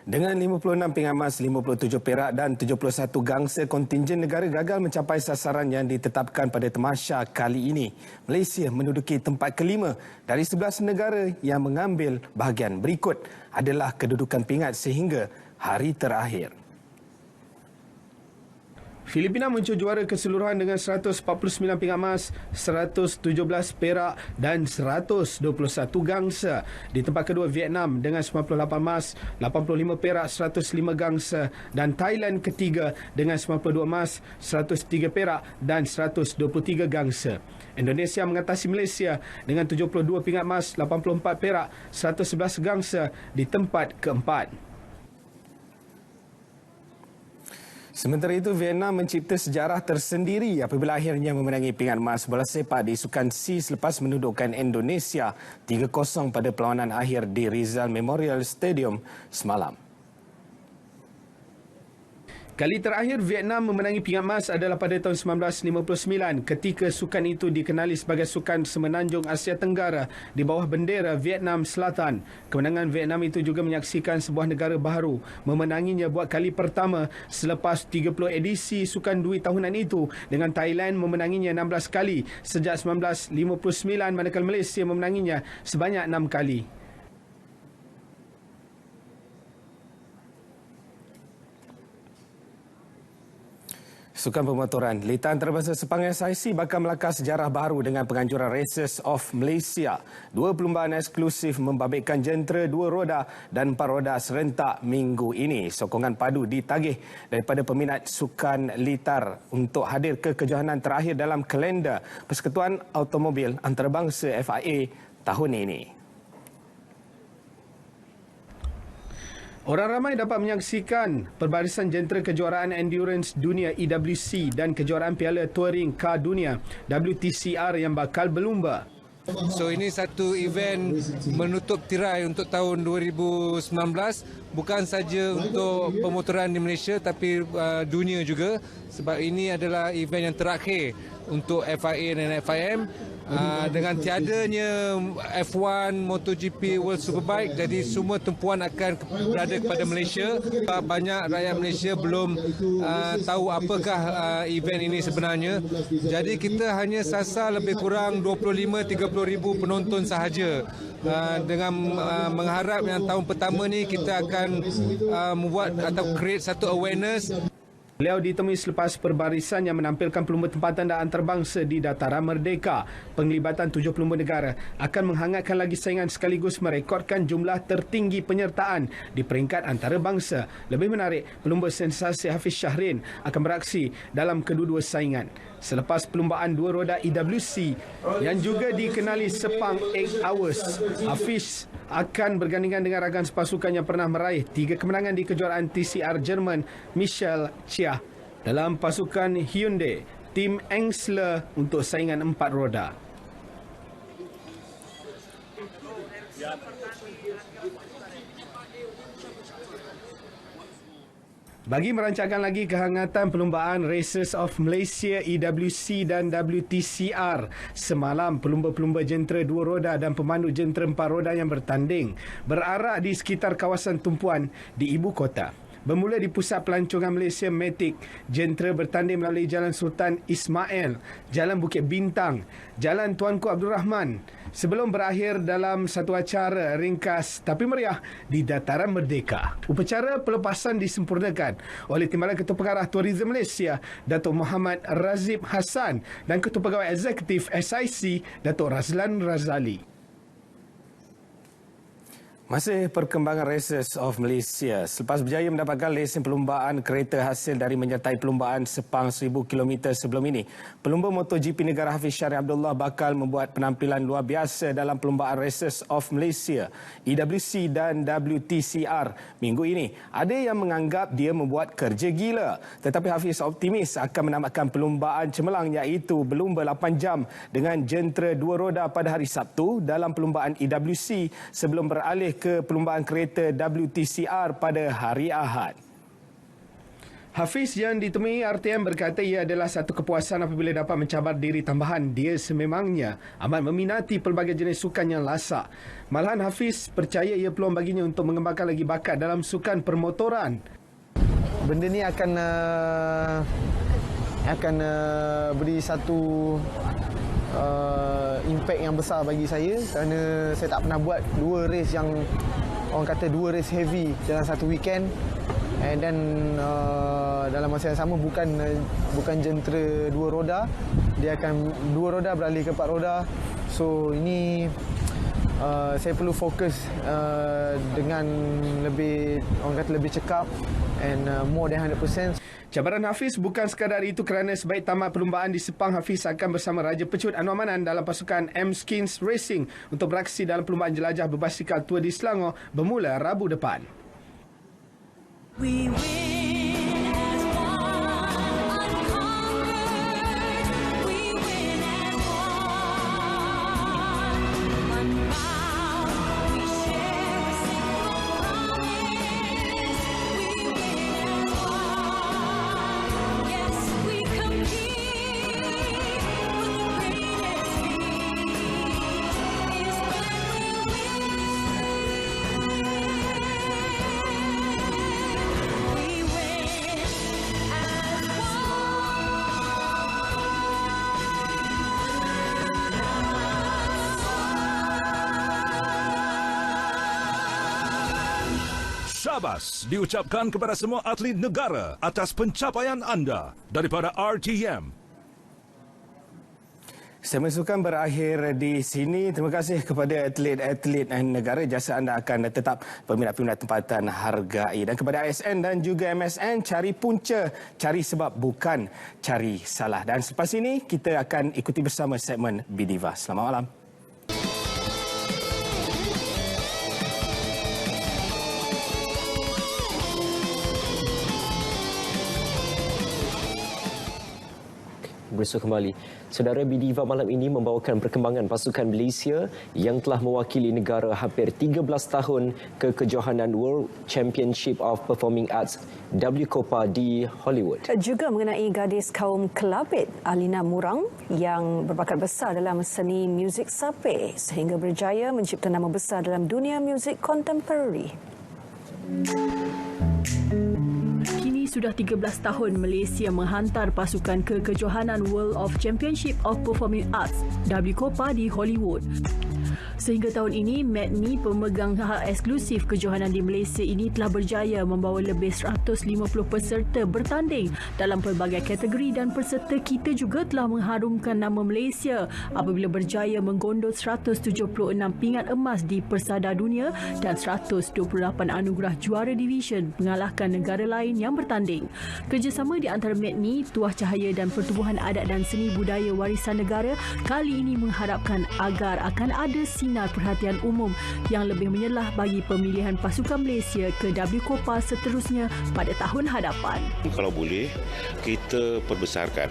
Dengan 56 pingat emas, 57 perak dan 71 gangsa, kontingen negara gagal mencapai sasaran yang ditetapkan pada tamasya kali ini. Malaysia menduduki tempat kelima dari 11 negara yang mengambil bahagian. Berikut adalah kedudukan pingat sehingga hari terakhir. Filipina muncul juara keseluruhan dengan 149 pingat emas, 117 perak dan 121 gangsa. Di tempat kedua Vietnam dengan 98 emas, 85 perak, 105 gangsa dan Thailand ketiga dengan 92 emas, 103 perak dan 123 gangsa. Indonesia mengatasi Malaysia dengan 72 pingat emas, 84 perak, 111 gangsa di tempat keempat. Sementara itu, Vietnam mencipta sejarah tersendiri apabila akhirnya memenangi pingat emas bola sepak di Sukan SEA selepas mendudukkan Indonesia 3-0 pada perlawanan akhir di Rizal Memorial Stadium semalam. Kali terakhir Vietnam memenangi pingat emas adalah pada tahun 1959 ketika sukan itu dikenali sebagai Sukan Semenanjung Asia Tenggara di bawah bendera Vietnam Selatan. Kemenangan Vietnam itu juga menyaksikan sebuah negara baharu memenanginya buat kali pertama selepas 30 edisi Sukan Dui tahunan itu, dengan Thailand memenanginya 16 kali sejak 1959 manakala Malaysia memenanginya sebanyak 6 kali. Sukan pemotoran, Liga Antarabangsa Sepang SIC bakal melakar sejarah baru dengan penganjuran Races of Malaysia. 2 perlumbaan eksklusif membabitkan jentera 2 roda dan 4 roda serentak minggu ini. Sokongan padu ditagih daripada peminat sukan litar untuk hadir ke kejohanan terakhir dalam kalender Persekutuan Automobil Antarabangsa FIA tahun ini. Orang ramai dapat menyaksikan perbarisan jentera kejuaraan endurance dunia EWC dan kejuaraan Piala Touring Car Dunia WTCR yang bakal berlumba. So ini satu event menutup tirai untuk tahun 2019, bukan saja untuk pemotoran di Malaysia tapi dunia juga, sebab ini adalah event yang terakhir untuk FIA dan FIM. Dengan tiadanya F1, MotoGP, World Superbike, jadi semua tumpuan akan berada kepada Malaysia. Banyak rakyat Malaysia belum tahu apakah event ini sebenarnya. Jadi kita hanya sasar lebih kurang 25-30 ribu penonton sahaja. Dengan mengharap yang tahun pertama ni kita akan membuat atau create satu awareness. Beliau ditemui selepas perbarisan yang menampilkan pelumba tempatan dan antarabangsa di Dataran Merdeka. Penglibatan 7 pelumba negara akan menghangatkan lagi saingan sekaligus merekodkan jumlah tertinggi penyertaan di peringkat antarabangsa. Lebih menarik, pelumba sensasi Hafiz Syahrin akan beraksi dalam kedua-dua saingan. Selepas perlumbaan 2 roda EWC yang juga dikenali Sepang 8 Hours, Hafiz akan bergandingan dengan rakan sepasukan yang pernah meraih 3 kemenangan di kejuaraan TCR Jerman, Michel Chia, dalam pasukan Hyundai, tim Engsler untuk saingan 4 roda. Bagi merancangkan lagi kehangatan perlumbaan Races of Malaysia, EWC dan WTCR, semalam pelumba-pelumba jentera 2 roda dan pemandu jentera 4 roda yang bertanding berarak di sekitar kawasan tumpuan di ibu kota. Bermula di Pusat Pelancongan Malaysia Matic, jentera bertanding melalui Jalan Sultan Ismail, Jalan Bukit Bintang, Jalan Tuanku Abdul Rahman, sebelum berakhir dalam satu acara ringkas tapi meriah di Dataran Merdeka. Upacara pelepasan disempurnakan oleh Timbalan Ketua Pengarah Tourism Malaysia, Datuk Muhammad Razib Hassan, dan Ketua Pegawai Eksekutif SIC, Datuk Razlan Razali. Masih perkembangan Races of Malaysia. Selepas berjaya mendapatkan lesen perlumbaan kereta hasil dari menyertai perlumbaan sepang 1000 km sebelum ini, pelumba MotoGP negara Hafiz Syarif Abdullah bakal membuat penampilan luar biasa dalam perlumbaan Races of Malaysia, EWC dan WTCR minggu ini. Ada yang menganggap dia membuat kerja gila, tetapi Hafiz optimis akan menambahkan perlumbaan cemerlang iaitu berlumba 8 jam dengan jentera dua roda pada hari Sabtu dalam perlumbaan EWC sebelum beralih ke perlumbaan kereta WTCR pada hari Ahad. Hafiz yang ditemui RTM berkata ia adalah satu kepuasan apabila dapat mencabar diri tambahan. Dia sememangnya amat meminati pelbagai jenis sukan yang lasak. Malahan Hafiz percaya ia peluang baginya untuk mengembangkan lagi bakat dalam sukan permotoran. Benda ni akan beri satu impact yang besar bagi saya kerana saya tak pernah buat dua race yang orang kata dua race heavy dalam satu weekend, and then dalam masa yang sama bukan jentera dua roda, dia akan dua roda beralih ke 4 roda. So ini saya perlu fokus dengan lebih orang kata lebih cekap and more than 100%. Cabaran Hafiz bukan sekadar itu kerana sebaik tamat perlumbaan di Sepang, Hafiz akan bersama Raja Pecut Anwar Manan dalam pasukan M-Skins Racing untuk beraksi dalam perlumbaan jelajah berbasikal Tour di Selangor bermula Rabu depan. Syabas diucapkan kepada semua atlet negara atas pencapaian anda daripada RTM. Segmen sukan berakhir di sini. Terima kasih kepada atlet-atlet negara. Jasa anda akan tetap peminat-peminat tempatan hargai. Dan kepada ASN dan juga MSN, cari punca, cari sebab bukan cari salah. Dan selepas ini kita akan ikuti bersama segmen Bidiva. Selamat malam. Bersua kembali. Saudara, Bidiva malam ini membawakan perkembangan pasukan Malaysia yang telah mewakili negara hampir 13 tahun ke kejohanan World Championship of Performing Arts WCOPA di Hollywood. Juga mengenai gadis kaum Kelabit Alina Murang yang berbakat besar dalam seni muzik sape sehingga berjaya mencipta nama besar dalam dunia muzik kontemporari. Kini sudah 13 tahun Malaysia menghantar pasukan ke kejohanan World of Championship of Performing Arts WCOPA di Hollywood. Sehingga tahun ini, MADMI, pemegang hak eksklusif kejohanan di Malaysia ini telah berjaya membawa lebih 150 peserta bertanding dalam pelbagai kategori dan peserta kita juga telah mengharumkan nama Malaysia apabila berjaya menggondol 176 pingat emas di Persada Dunia dan 128 anugerah juara division mengalahkan negara lain yang bertanding. Kerjasama di antara MADMI, Tuah Cahaya dan Pertubuhan Adat dan Seni Budaya Warisan Negara kali ini mengharapkan agar akan ada sinar perhatian umum yang lebih menyelah bagi pemilihan pasukan Malaysia ke WCOPA seterusnya pada tahun hadapan. Kalau boleh, kita perbesarkan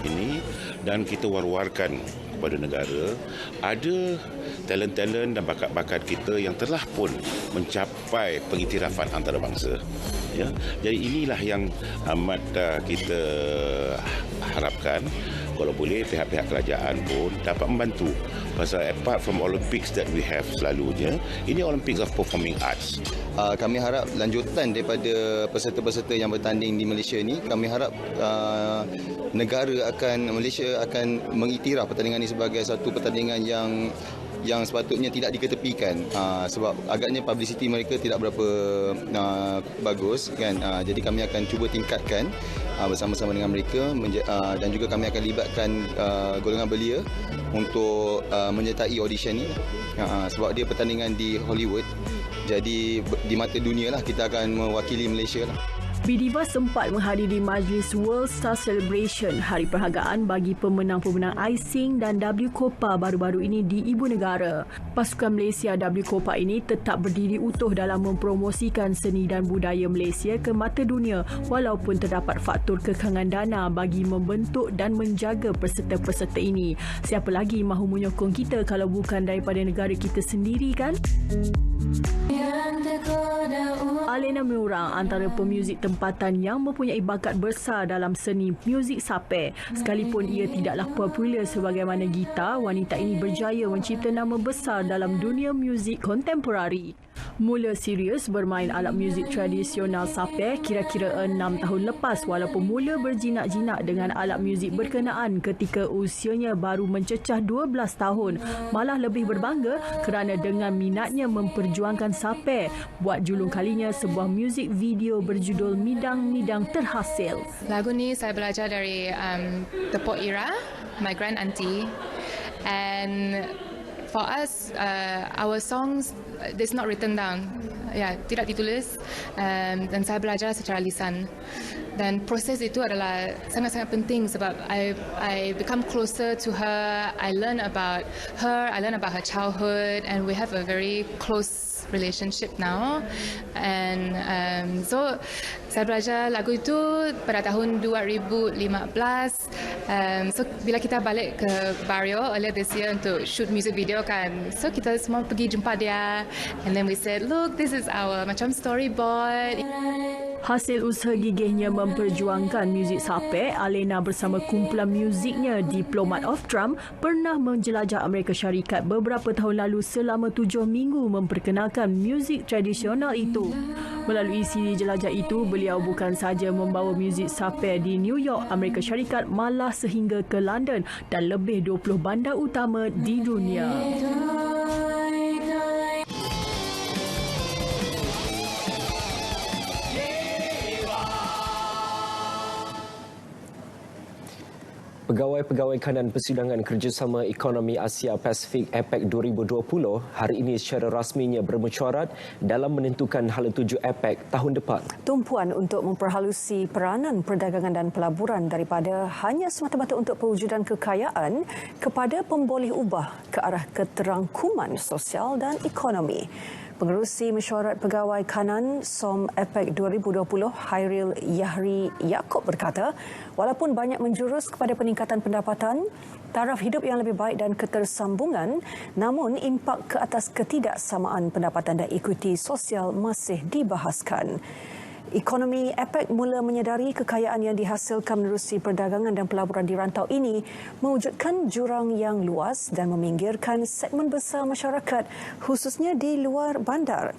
ini dan kita war-warkan kepada negara. Ada talent-talent dan bakat-bakat kita yang telah pun mencapai pengiktirafan antarabangsa. Ya, jadi inilah yang amat kita harapkan kalau boleh pihak-pihak kerajaan pun dapat membantu. Pasal apart from Olympics that we have selalunya, ini Olympics of Performing Arts. Kami harap lanjutan daripada peserta-peserta yang bertanding di Malaysia ni, kami harap Malaysia akan mengiktiraf pertandingan ini sebagai satu pertandingan yang sepatutnya tidak diketepikan, sebab agaknya publicity mereka tidak berapa bagus kan. Jadi kami akan cuba tingkatkan bersama-sama dengan mereka dan juga kami akan libatkan golongan belia untuk menyertai audition ni, sebab dia pertandingan di Hollywood. Jadi di mata dunia lah kita akan mewakili Malaysia lah. BDiva sempat menghadiri majlis World Star Celebration, hari perhargaan bagi pemenang-pemenang Ising dan W Copa baru-baru ini di Ibu Negara. Pasukan Malaysia W Copa ini tetap berdiri utuh dalam mempromosikan seni dan budaya Malaysia ke mata dunia walaupun terdapat faktor kekangan dana bagi membentuk dan menjaga peserta-peserta ini. Siapa lagi mahu menyokong kita kalau bukan daripada negara kita sendiri, kan? Alena Miurang antara pemuzik tempatan yang mempunyai bakat besar dalam seni muzik sape. Sekalipun ia tidaklah popular sebagaimana Gita, wanita ini berjaya mencipta nama besar dalam dunia muzik kontemporari. Mula serius bermain alat muzik tradisional sape kira-kira 6 tahun lepas, walaupun mula berjinak-jinak dengan alat muzik berkenaan ketika usianya baru mencecah 12 tahun. Malah lebih berbangga kerana dengan minatnya memperjuangkan sape, buat julung kalinya sebuah muzik video berjudul Midang-Midang terhasil. Lagu ni saya belajar dari Tepuk Ira, my grand auntie, and for us, our songs, it's not written down. Tidak ditulis, dan saya belajar secara lisan. Dan proses itu adalah sangat-sangat penting sebab I become closer to her. I learn about her, I learn about her childhood, and we have a very close relationship now. And so saya belajar lagu itu pada tahun 2015. So bila kita balik ke Barrio earlier this year untuk shoot music video kan, so kita semua pergi jumpa dia, and then we said, look, this is our macam storyboard. Hasil usaha gigihnya memperjuangkan muzik sape, Alena bersama kumpulan muziknya Diplomat of Drum pernah menjelajah Amerika Syarikat beberapa tahun lalu selama 7 minggu memperkenalkan muzik tradisional itu. Melalui siri jelajah itu, beliau bukan sahaja membawa muzik sape di New York, Amerika Syarikat, malah sehingga ke London dan lebih 20 bandar utama di dunia. Pegawai-pegawai kanan Persidangan Kerjasama Ekonomi Asia Pasifik APEC 2020 hari ini secara rasminya bermesyuarat dalam menentukan hala tuju APEC tahun depan. Tumpuan untuk memperhalusi peranan perdagangan dan pelaburan daripada hanya semata-mata untuk pewujudan kekayaan kepada pemboleh ubah ke arah keterangkuman sosial dan ekonomi. Pengerusi Mesyuarat Pegawai Kanan SOM APEC 2020 Hairil Yahri Yaakob berkata, walaupun banyak menjurus kepada peningkatan pendapatan, taraf hidup yang lebih baik dan ketersambungan, namun impak ke atas ketidaksamaan pendapatan dan ekuiti sosial masih dibahaskan. Ekonomi APEC mula menyedari kekayaan yang dihasilkan menerusi perdagangan dan pelaburan di rantau ini mewujudkan jurang yang luas dan meminggirkan segmen besar masyarakat, khususnya di luar bandar.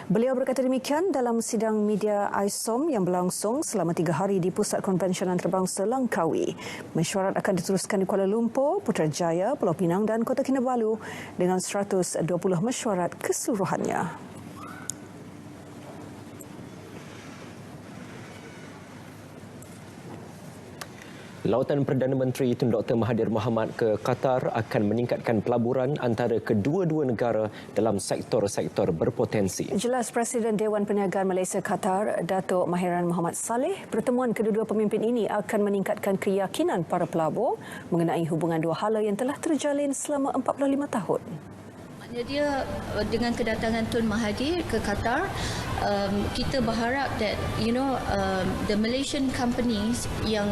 Beliau berkata demikian dalam sidang media ISOM yang berlangsung selama 3 hari di Pusat Konvensyen Antarabangsa Langkawi. Mesyuarat akan diteruskan di Kuala Lumpur, Putrajaya, Pulau Pinang dan Kota Kinabalu dengan 120 mesyuarat keseluruhannya. Lautan Perdana Menteri Tun Dr. Mahathir Mohamad ke Qatar akan meningkatkan pelaburan antara kedua-dua negara dalam sektor-sektor berpotensi. Jelas Presiden Dewan Perniagaan Malaysia Qatar, Datuk Mahiran Muhammad Saleh, pertemuan kedua-dua pemimpin ini akan meningkatkan keyakinan para pelabur mengenai hubungan dua hala yang telah terjalin selama 45 tahun. Dia dengan kedatangan Tun Mahathir ke Qatar, kita berharap that the Malaysian companies yang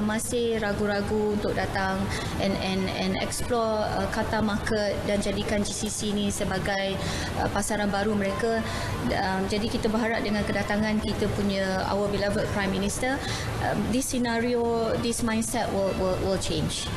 masih ragu-ragu untuk datang and explore Qatar market dan jadikan GCC ni sebagai pasaran baru mereka. Jadi kita berharap dengan kedatangan kita punya our beloved Prime Minister, this scenario, this mindset will change.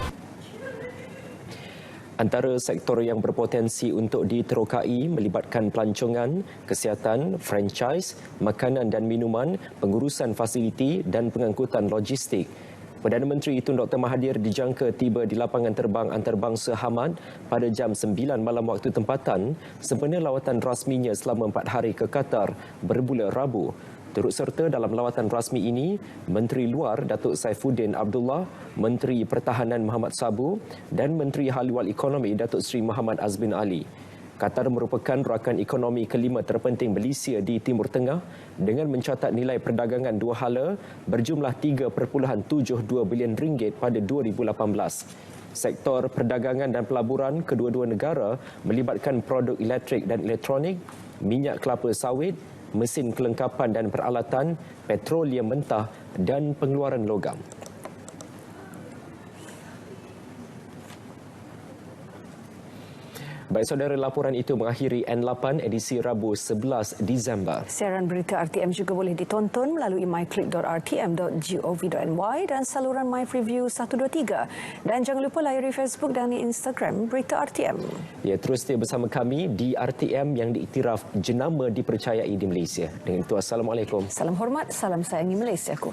Antara sektor yang berpotensi untuk diterokai melibatkan pelancongan, kesihatan, franchise, makanan dan minuman, pengurusan fasiliti dan pengangkutan logistik. Perdana Menteri Tun Dr. Mahathir dijangka tiba di lapangan terbang antarabangsa Hamad pada jam 9 malam waktu tempatan sempena lawatan rasminya selama 4 hari ke Qatar bermula Rabu. Turut serta dalam lawatan rasmi ini, Menteri Luar Datuk Saifuddin Abdullah, Menteri Pertahanan Muhammad Sabu dan Menteri Haluan Ekonomi Datuk Seri Muhammad Azmin Ali. Qatar merupakan rakan ekonomi kelima terpenting Malaysia di Timur Tengah dengan mencatat nilai perdagangan dua hala berjumlah 3.72 bilion ringgit pada 2018. Sektor perdagangan dan pelaburan kedua-dua negara melibatkan produk elektrik dan elektronik, minyak kelapa sawit, mesin kelengkapan dan peralatan, petroleum mentah dan pengeluaran logam. Baik saudara, laporan itu mengakhiri N8 edisi Rabu 11 Disember. Siaran berita RTM juga boleh ditonton melalui myclick.rtm.gov.my dan saluran MyFreeview 123. Dan jangan lupa layari Facebook dan Instagram Berita RTM. Ya, terus stay bersama kami di RTM yang diiktiraf jenama dipercayai di Malaysia. Dengan itu, Assalamualaikum. Salam hormat, salam sayangi Malaysiaku.